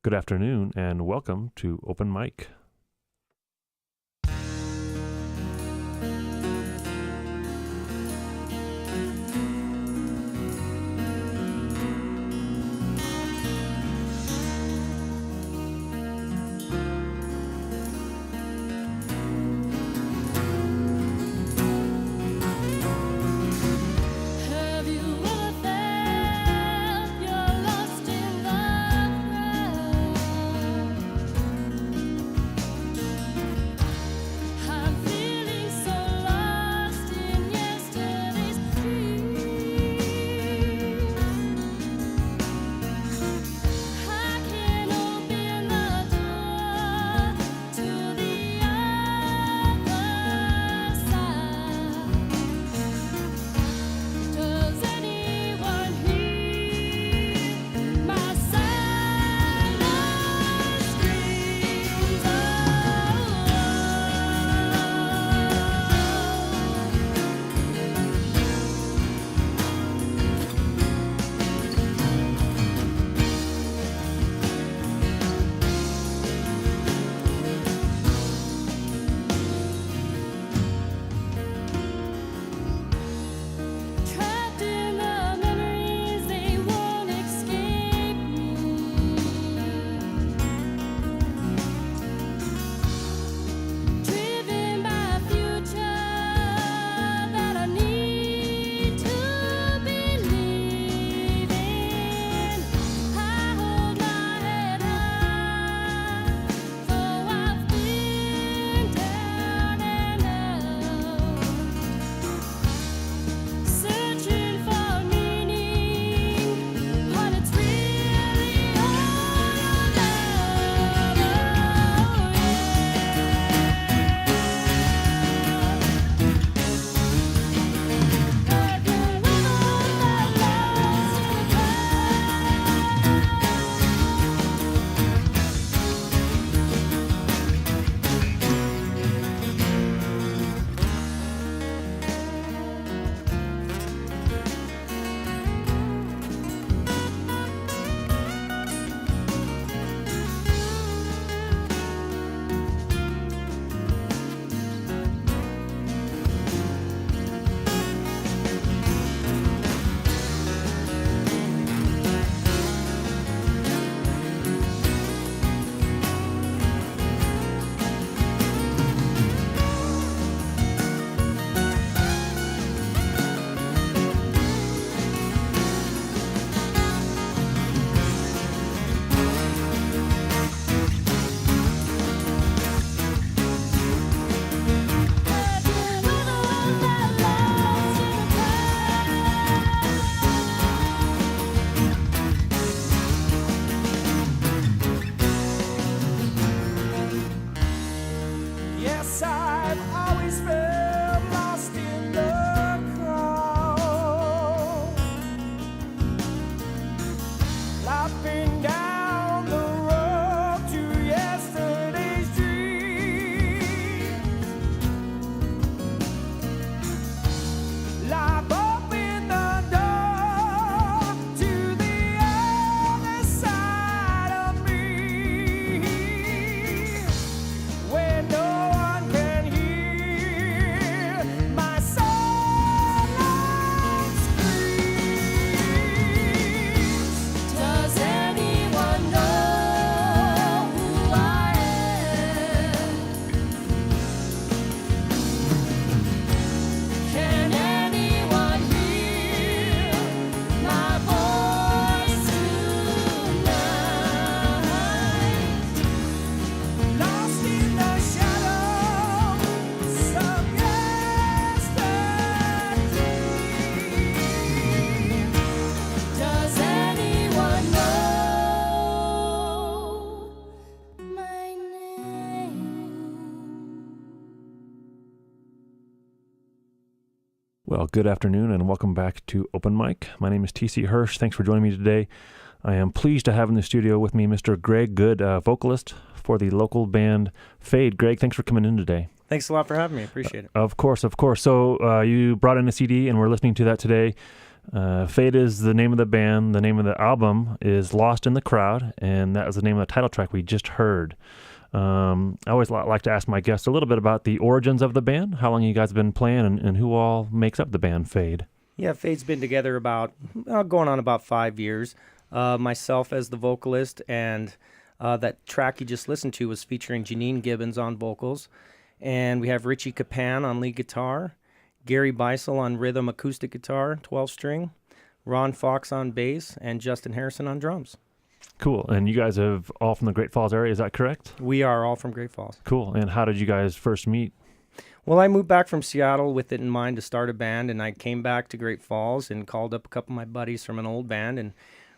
Good afternoon and welcome to Open Mic. Well, good afternoon and welcome back to Open Mic. My name is T.C. Hirsch. Thanks for joining me today. I am pleased to have in the studio with me Mr. Greg Good, vocalist for the local band Fade. Greg, thanks for coming in today. Thanks a lot for having me. Appreciate it. Of course. So you brought in a CD and we're listening to that today. Fade is the name of the band. The name of the album is Lost in the Crowd, and that was the name of the title track we just heard. I always like to ask my guests a little bit about the origins of the band, how long you guys have been playing, and who all makes up the band Fade. Yeah, Fade's been together about going on about 5 years. Myself as the vocalist, and that track you just listened to was featuring Janine Gibbons on vocals. And we have Richie Capan on lead guitar, Gary Beisel on rhythm acoustic guitar, 12-string, Ron Fox on bass, and Justin Harrison on drums. Cool. And you guys have all from the Great Falls area, is that correct? We are all from Great Falls. Cool. And how did you guys first meet? Well, I moved back from Seattle with it in mind to start a band, and I came back to Great Falls and called up a couple of my buddies from an old band, and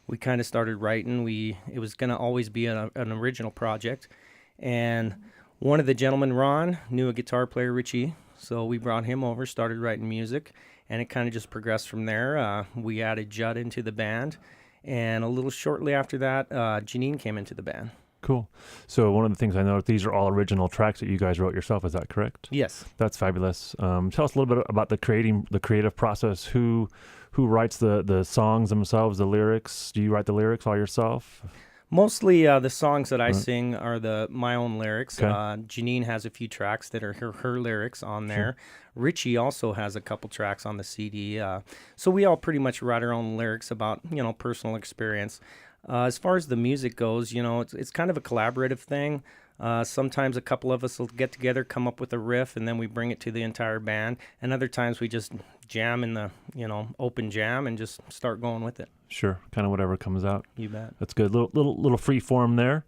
we kind of started writing. It was going to always be an original project, and one of the gentlemen, Ron, knew a guitar player, Richie, so we brought him over, started writing music, and it kind of just progressed from there. We added Judd into the band, and a little shortly after that, Janine came into the band. Cool. So one of the things I noticed, these are all original tracks that you guys wrote yourself. Is that correct? Yes. That's fabulous. Tell us a little bit about the creative process. Who writes the songs themselves, the lyrics? Do you write the lyrics all yourself? Mostly the songs that I sing are my own lyrics. Okay. Janine has a few tracks that are her lyrics on there. Sure. Richie also has a couple tracks on the CD. So we all pretty much write our own lyrics about, personal experience. As far as the music goes, it's kind of a collaborative thing. Sometimes a couple of us will get together, come up with a riff, and then we bring it to the entire band. And other times we just jam in the, open jam and just start going with it. Sure, kind of whatever comes out. You bet. That's good. Little free form there.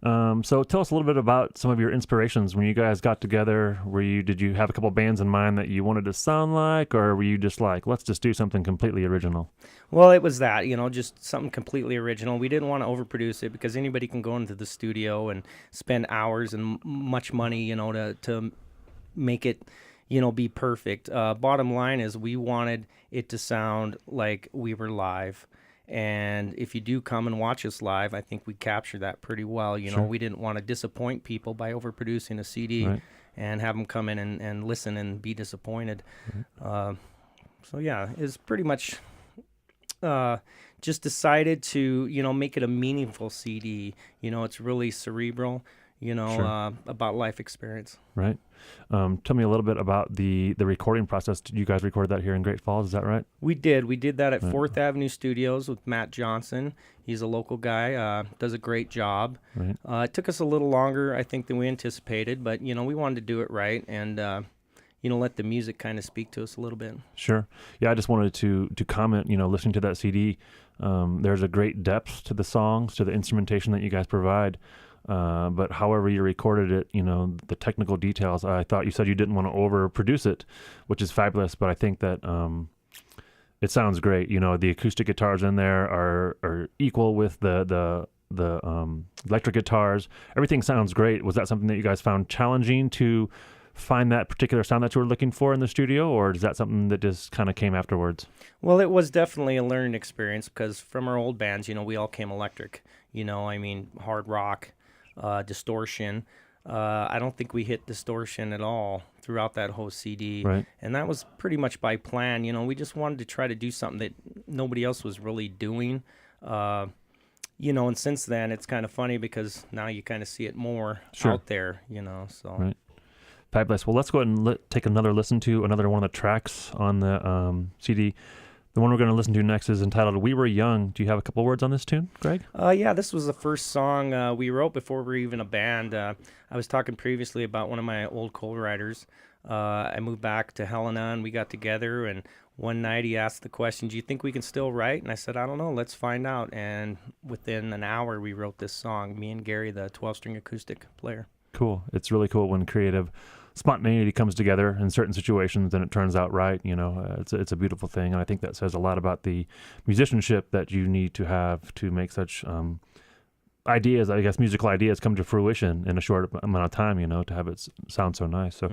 So tell us a little bit about some of your inspirations when you guys got together. Did you have a couple bands in mind that you wanted to sound like, or were you just like, let's just do something completely original? Well, it was that, just something completely original. We didn't want to overproduce it because anybody can go into the studio and spend hours and much money, to make it, be perfect. Bottom line is we wanted it to sound like we were live. And if you do come and watch us live, I think we capture that pretty well. Sure. We didn't want to disappoint people by overproducing a CD and have them come in and listen and be disappointed. So yeah, it's pretty much just decided to, make it a meaningful CD. It's really cerebral, Sure. About life experience. Right. Tell me a little bit about the recording process. Did you guys record that here in Great Falls? Is that right? We did. We did that at 4th Avenue Studios with Matt Johnson. He's a local guy, does a great job. Right. It took us a little longer, I think, than we anticipated, but, we wanted to do it right and, let the music kind of speak to us a little bit. Sure. Yeah, I just wanted to comment, listening to that CD, there's a great depth to the songs, to the instrumentation that you guys provide. But however you recorded it, the technical details, I thought you said you didn't want to overproduce it, which is fabulous. But I think that it sounds great. The acoustic guitars in there are equal with the electric guitars. Everything sounds great. Was that something that you guys found challenging to find that particular sound that you were looking for in the studio, or is that something that just kind of came afterwards? Well, it was definitely a learning experience because from our old bands, we all came electric. Hard rock. Distortion. I don't think we hit distortion at all throughout that whole CD. Right. And that was pretty much by plan. We just wanted to try to do something that nobody else was really doing. And since then, it's kind of funny because now you kind of see it more out there, so. Right. Fabulous. Well, let's go ahead and take another listen to another one of the tracks on the CD. The one we're going to listen to next is entitled "We Were Young." Do you have a couple words on this tune, Greg? Yeah, this was the first song we wrote before we were even a band. I was talking previously about one of my old co-writers. I moved back to Helena, and we got together, and one night he asked the question, do you think we can still write? And I said, I don't know, let's find out. And within an hour, we wrote this song, me and Gary, the 12-string acoustic player. Cool. It's really cool when creative spontaneity comes together in certain situations and it turns out right. It's a beautiful thing, and I think that says a lot about the musicianship that you need to have to make such ideas, I guess musical ideas, come to fruition in a short amount of time, to have it sound so nice. So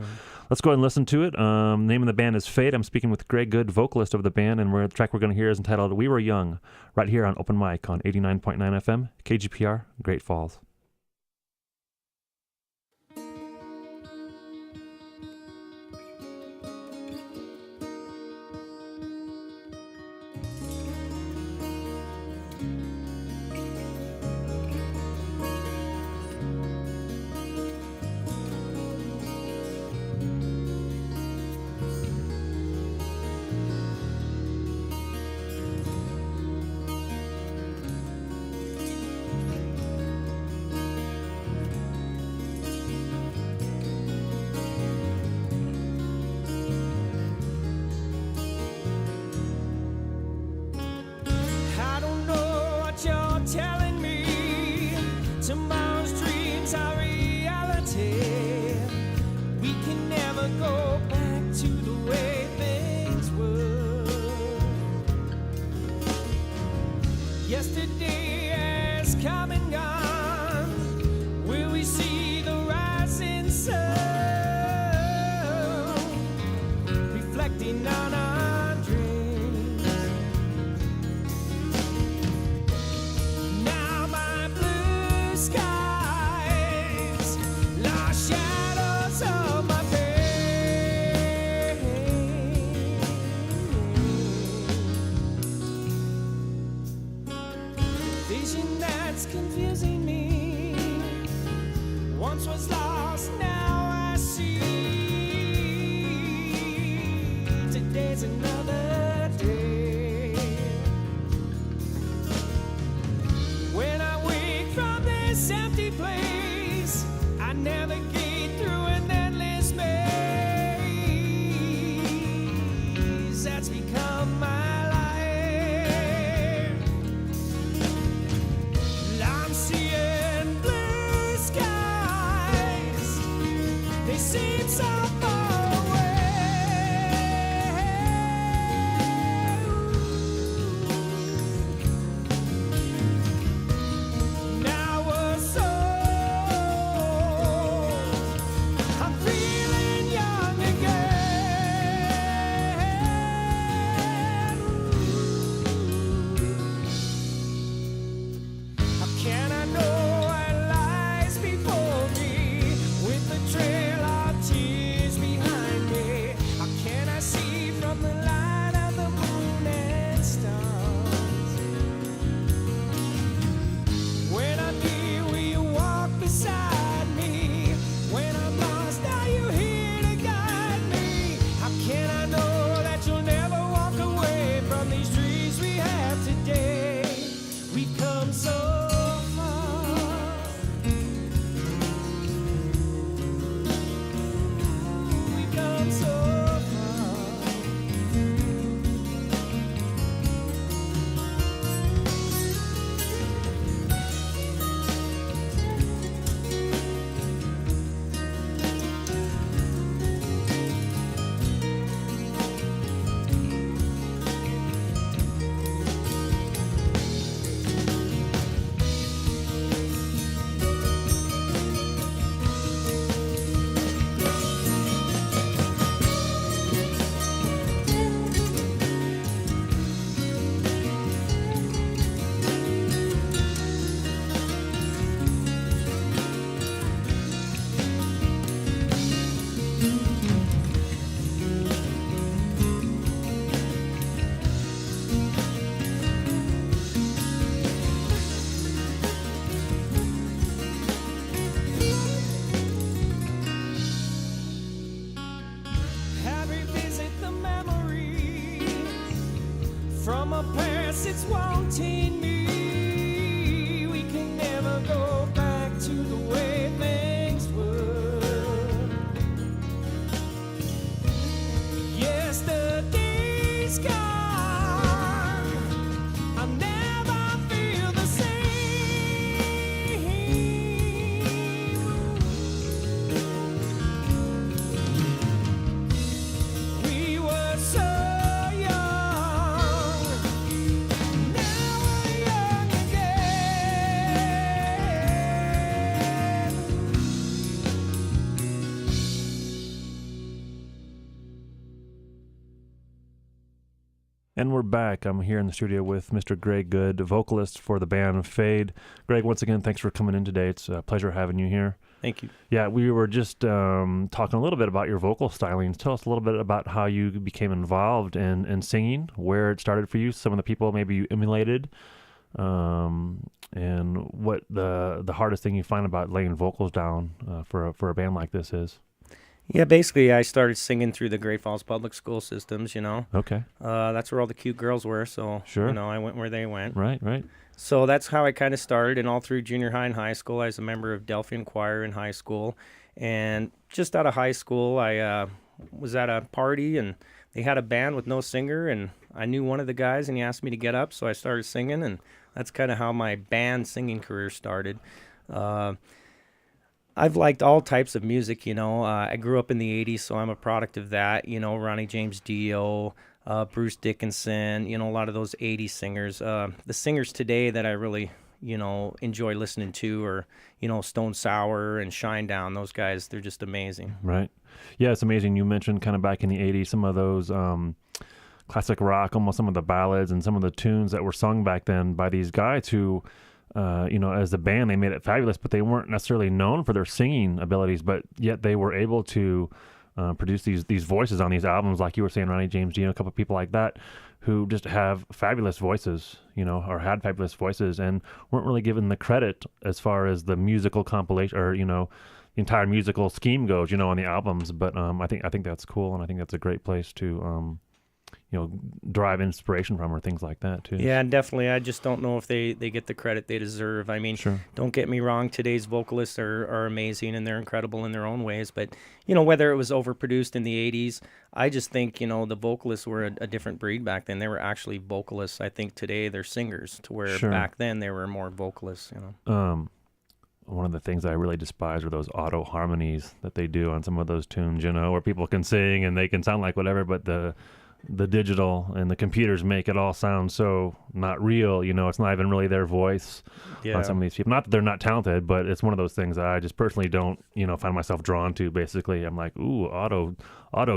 let's go ahead and listen to it. Name of the band is Fade. I'm speaking with Greg Good, vocalist of the band, and the track we're going to hear is entitled "We Were Young," right here on Open Mic on 89.9 FM, KGPR, Great Falls. come and gone? Will we see the rising sun reflecting on our dreams? Now my blue skies lost shadows of my pain. Vision that's confusing me once was lost, now I see. Today's another day. When I wake from this empty place, I navigate through an endless maze that's become my life. I'm seeing blue skies, they seem so far away. Now we're so, I'm feeling young again. How can I know what lies before me with the trail of tears behind me? How can I see from the light of the moon and stars? When I'm here, will you walk beside me? When I'm lost, are you here to guide me? How can I know that you'll never walk away from these dreams we have today? We've come so far. We've come so far. Have revisit the memories from a past it's wanting me. We can never go back to the way things were. Yesterday's gone, I'll never feel the same. We were so young, now we're young again. And we're back. I'm here in the studio with Mr. Greg Good, vocalist for the band Fade. Greg, once again, thanks for coming in today. It's a pleasure having you here. Thank you. Yeah, we were just talking a little bit about your vocal stylings. Tell us a little bit about how you became involved in singing, where it started for you, some of the people maybe you emulated, and what the hardest thing you find about laying vocals down for a band like this is. Yeah, basically, I started singing through the Great Falls public school systems, Okay. That's where all the cute girls were, so, Sure. I went where they went. Right. So that's how I kind of started, and all through junior high and high school, I was a member of Delphian Choir in high school. And just out of high school, I was at a party, and they had a band with no singer, and I knew one of the guys, and he asked me to get up, so I started singing, and that's kind of how my band singing career started. I've liked all types of music, I grew up in the 80s, so I'm a product of that, Ronnie James Dio, Bruce Dickinson, a lot of those 80s singers. The singers today that I really, enjoy listening to, or Stone Sour and Shinedown. Those guys, they're just amazing. Right. Yeah, it's amazing. You mentioned kind of back in the 80s, some of those classic rock, almost some of the ballads and some of the tunes that were sung back then by these guys who, as a band, they made it fabulous, but they weren't necessarily known for their singing abilities, but yet they were able to produce these voices on these albums, like you were saying, Ronnie James Dio, a couple of people like that, who just have fabulous voices, or had fabulous voices, and weren't really given the credit as far as the musical compilation, or the entire musical scheme goes, on the albums. But I think that's cool, and I think that's a great place to derive inspiration from, or things like that too. Yeah, definitely. I just don't know if they get the credit they deserve. I mean, Sure. Don't get me wrong, today's vocalists are amazing and they're incredible in their own ways, but whether it was overproduced in the 80s, I just think the vocalists were a different breed back then. They were actually vocalists. I think today they're singers, to where Sure. back then they were more vocalists. One of the things I really despise are those auto harmonies that they do on some of those tunes, where people can sing and they can sound like whatever, but the digital and the computers make it all sound so not real. It's not even really their voice on some of these people. Not that they're not talented, but it's one of those things that I just personally don't, find myself drawn to. Basically, I'm like, ooh, auto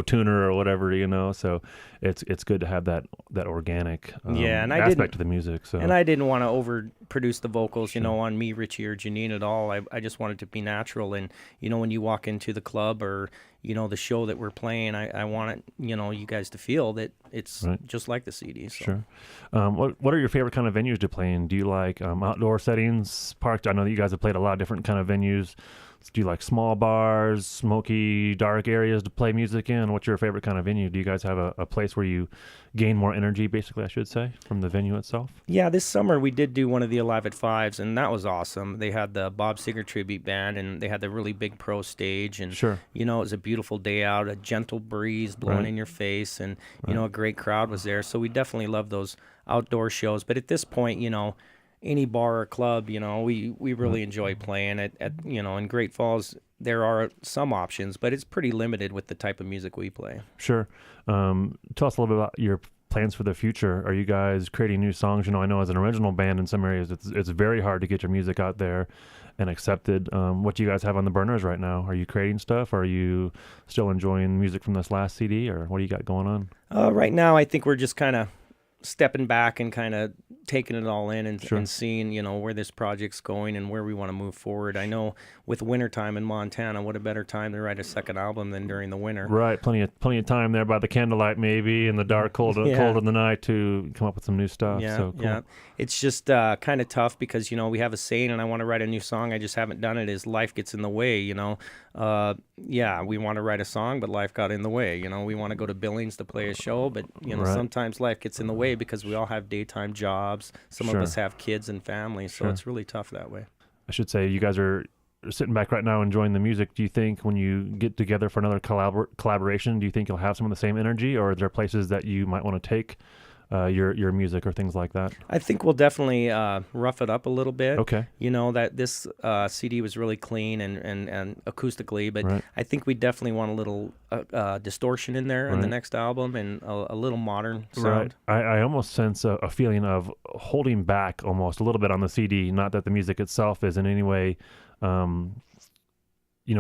tuner or whatever, So it's good to have that organic and aspect to the music. So, and I didn't want to overproduce the vocals, on me, Richie, or Janine at all. I just wanted to be natural. And when you walk into the club, or the show that we're playing, I want it, you guys to feel that it's just like the CD. So. Sure. What are your favorite kind of venues to play in? Do you like outdoor settings, parks? I know that you guys have played a lot of different kind of venues. Do you like small bars, smoky, dark areas to play music in? What's your favorite kind of venue? Do you guys have a place where you gain more energy, basically, I should say, from the venue itself? Yeah, this summer we did do one of the Alive at Fives, and that was awesome. They had the Bob Seger tribute band, and they had the really big pro stage, and Sure. it was a beautiful day out, a gentle breeze blowing in your face, and a great crowd was there. So we definitely love those outdoor shows. But at this point, any bar or club, we really enjoy playing at in Great Falls. There are some options, but it's pretty limited with the type of music we play. Sure. Tell us a little bit about your plans for the future. Are you guys creating new songs? I know as an original band in some areas, it's very hard to get your music out there and accepted. What do you guys have on the burners right now? Are you creating stuff? Are you still enjoying music from this last CD, or what do you got going on? Right now, I think we're just kind of stepping back and kind of taking it all in, and, Sure. and seeing, where this project's going and where we want to move forward. I know with wintertime in Montana, what a better time to write a second album than during the winter. Right. Plenty of time there by the candlelight, maybe in the dark, cold of the night, to come up with some new stuff. Yeah, So cool. yeah. It's just kind of tough because, we have a saying, and I want to write a new song. I just haven't done it, is life gets in the way, we want to write a song, but life got in the way. We want to go to Billings to play a show, but, Right. sometimes life gets in the way because we all have daytime jobs. Some Sure. of us have kids and families, so Sure. it's really tough that way. I should say you guys are sitting back right now enjoying the music. Do you think when you get together for another collaboration, do you think you'll have some of the same energy, or are there places that you might want to take your music or things like that? I think we'll definitely rough it up a little bit. Okay. That this CD was really clean and acoustically, but Right. I think we definitely want a little distortion in there in the Right. next album, and a little modern sound. Right. I almost sense a feeling of holding back almost a little bit on the CD. Not that the music itself is in any way,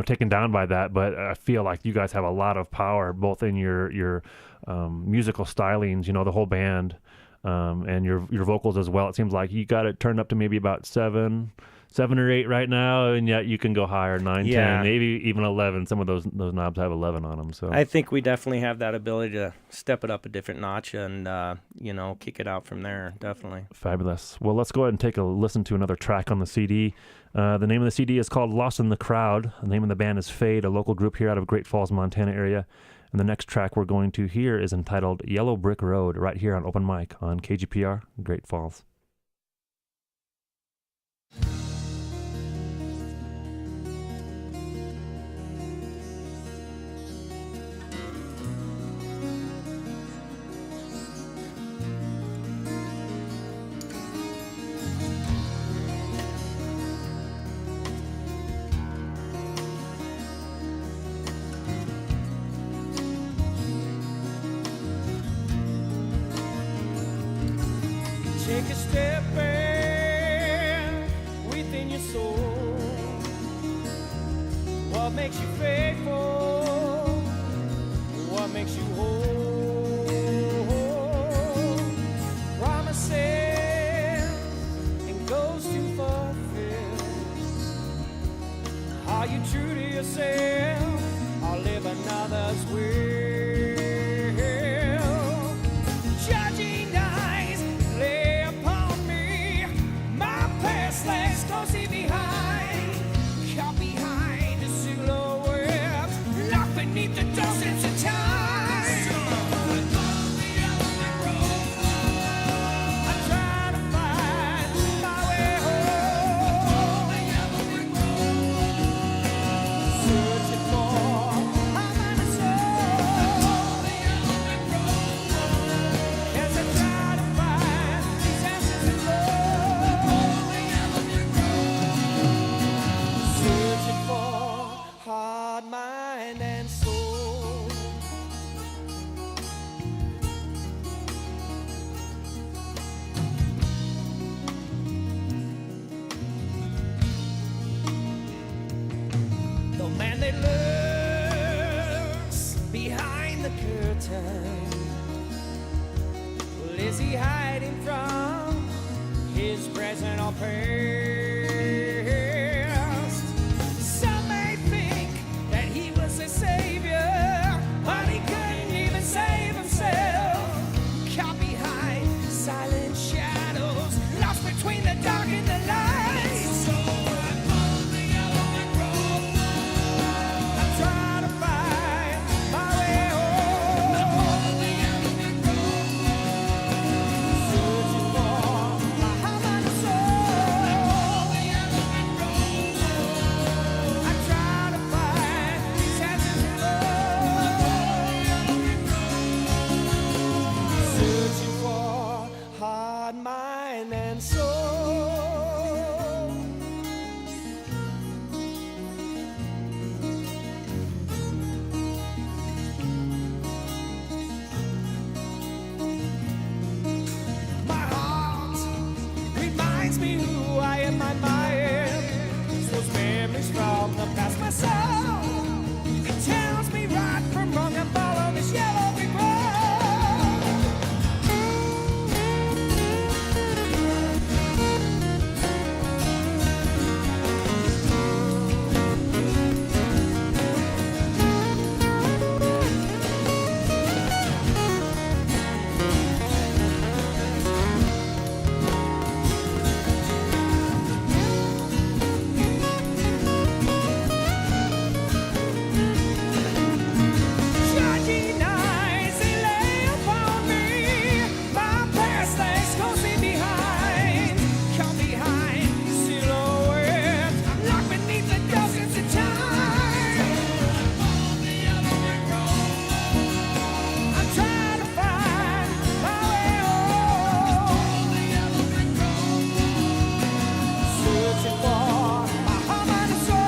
taken down by that, but I feel like you guys have a lot of power, both in your musical stylings, the whole band, and your vocals as well. It seems like you got it turned up to maybe about 7 or 8 right now, and yet you can go higher, 9, Yeah. 10, maybe even 11. Some of those knobs have 11 on them. So I think we definitely have that ability to step it up a different notch and, kick it out from there, definitely. fabulous. Well, let's go ahead and take a listen to another track on the CD. The name of the CD is called Lost in the Crowd. The name of the band is Fade, a local group here out of Great Falls, Montana area. And the next track we're going to hear is entitled Yellow Brick Road, right here on Open Mic on KGPR, Great Falls. Take a your soul? What makes you faithful? What makes you whole? Promises and goes to fulfill. Are you true to yourself or live another's will? Judging eyes lay upon me. My past lays closely behind. Caught behind the silhouette, locked beneath the dozens of time. I try to find my way home. Searching for my mind and soul. As I try to find these answers in love. Searching for heart, mind, and soul. The man that lurks behind the curtain, well, is he hiding from his present or past? Some may think that he was a savior, but he couldn't even save himself. Caught behind silent shadows, lost between the dark and the light. I try to find my way home. Searching for my heart, mind, and soul. I try to find these answers in love. Searching for heart, mind, and soul. My heart reminds me who I am, my mind. Those memories from the past, my soul. It tells me right from wrong and follow this yellow brick road. Judging eyes, they lay upon me. My past lays closely behind. Caught behind silhouettes, locked beneath the dozens of time. I'm trying to find my way home. Searching for my heart, mind, and soul.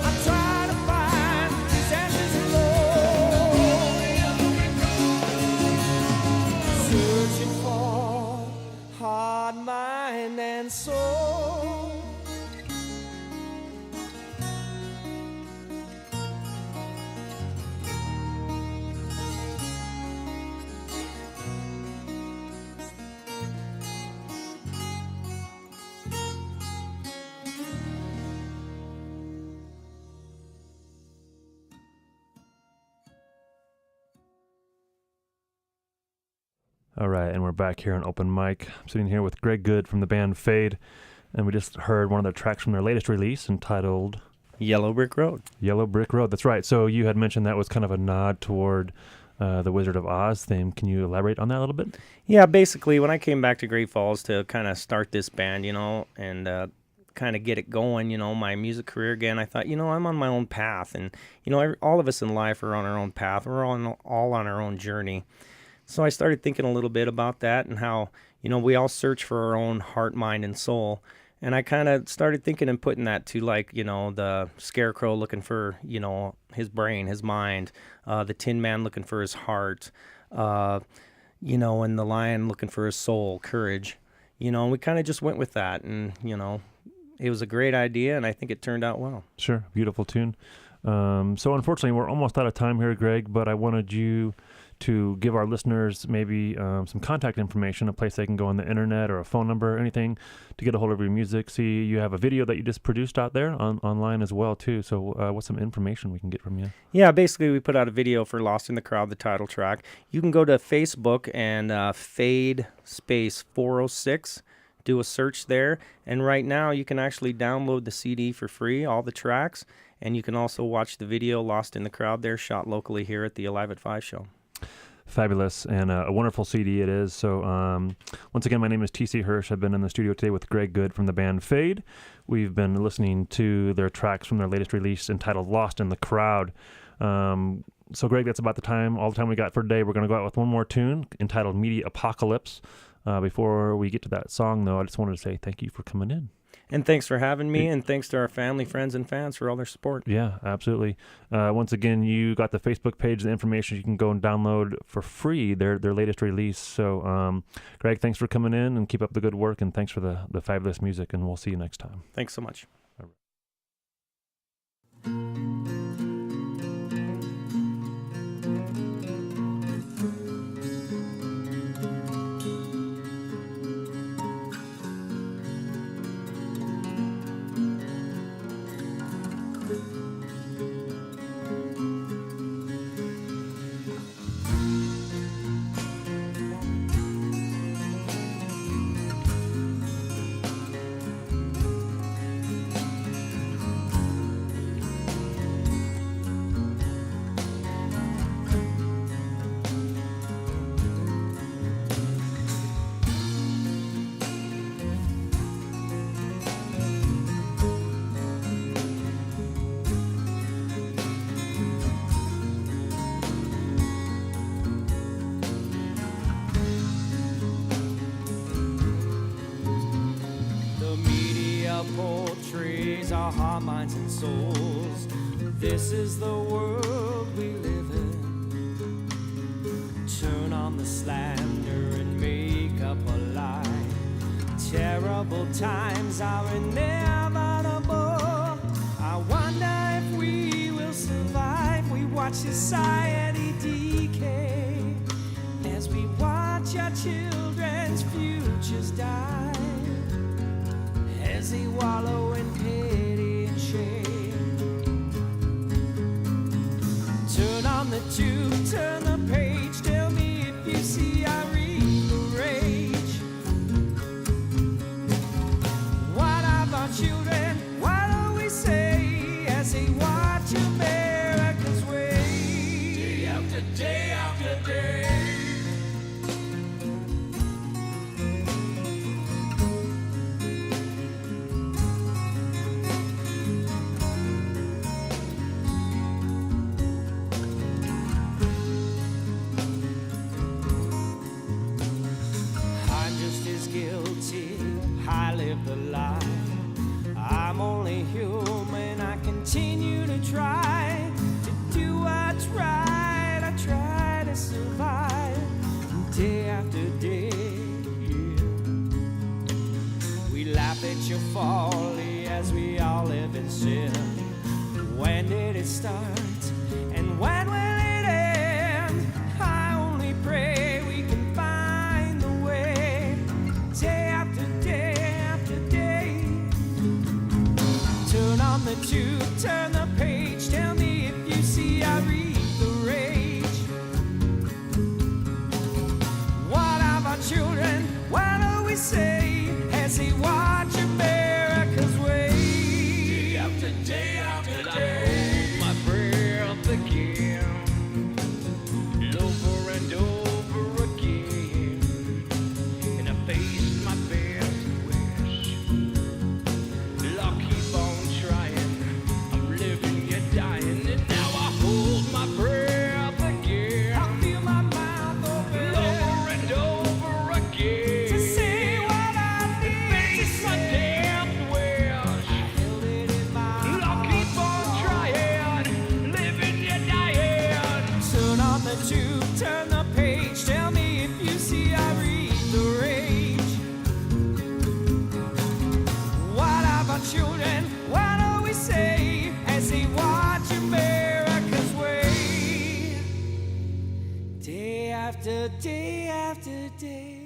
I'm trying to find these answers in love. Searching for heart, mind, and soul. All right, and we're back here on Open Mic. I'm sitting here with Greg Good from the band Fade, and we just heard one of the tracks from their latest release entitled Yellow Brick Road. Yellow Brick Road. That's right. So you had mentioned that was kind of a nod toward the Wizard of Oz theme. Can you elaborate on that a little bit? Yeah, basically, when I came back to Great Falls to kind of start this band, and kind of get it going, my music career again, I thought, I'm on my own path. And, all of us in life are on our own path. We're all on our own journey. So I started thinking a little bit about that and how, we all search for our own heart, mind, and soul. And I kind of started thinking and putting that to the scarecrow looking for, his brain, his mind, the Tin Man looking for his heart, and the lion looking for his soul, courage. and we kind of just went with that. And, it was a great idea, and I think it turned out well. Sure. Beautiful tune. So unfortunately, we're almost out of time here, Greg, but I wanted you to give our listeners maybe some contact information, a place they can go on the internet or a phone number, anything to get a hold of your music. See, you have a video that you just produced out there online as well, too. So what's some information we can get from you? Yeah, basically we put out a video for Lost in the Crowd, the title track. You can go to Facebook and Fade Space 406. Do a search there. And right now you can actually download the CD for free, all the tracks. And you can also watch the video, Lost in the Crowd there, shot locally here at the Alive at 5 show. Fabulous, and a wonderful CD it is. So once again, my name is TC Hirsch. I've been in the studio today with Greg Good from the band Fade. We've been listening to their tracks from their latest release entitled Lost in the Crowd. So Greg, that's about all the time we got for today. We're going to go out with one more tune entitled Media Apocalypse. Before we get to that song, though, I just wanted to say thank you for coming in. And thanks for having me, and thanks to our family, friends, and fans for all their support. Yeah, absolutely. Once again, you got the Facebook page, the information you can go and download for free, their latest release. So, Greg, thanks for coming in, and keep up the good work, and thanks for the fabulous music, and we'll see you next time. Thanks so much. Portrays our heart, minds, and souls. This is the world we live in. Turn on the slander and make up a lie. Terrible times are inevitable. I wonder if we will survive. We watch society decay as we watch our children's futures die. As they wallow in pity and shame. Turn on the tube, turn the page. Tell me if you see I read the rage. What of our children? What do we say as they watch America's way? Day after day after day. The lie. I'm only human. I continue to try to do what's right. I try to survive day after day. Yeah. We laugh at your folly as we all live in sin. When did it start? And when will it end? I only pray we can find the way. Day after day. Turn on the tube, turn the page. Tell me if you see I read the rage. What of our children? What do we say as they watch America's way? Day after day after day. I hold my breath again, over and over again, and I face my best wish. I'll keep on trying. I'm living yet dying, and now I hold my breath again. I feel my mouth open over and over again to say what I need to say. after day after day.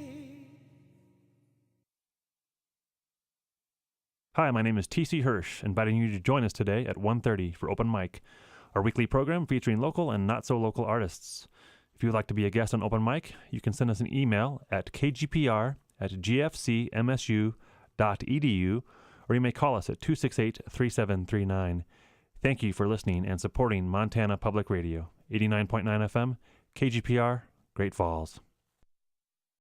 Hi, my name is TC Hirsch, inviting you to join us today at 1:30 for Open Mic, our weekly program featuring local and not-so-local artists. If you would like to be a guest on Open Mic, you can send us an email at kgpr@gfcmsu.edu, or you may call us at 268-3739. Thank you for listening and supporting Montana Public Radio, 89.9 FM, KGPR, Great Falls.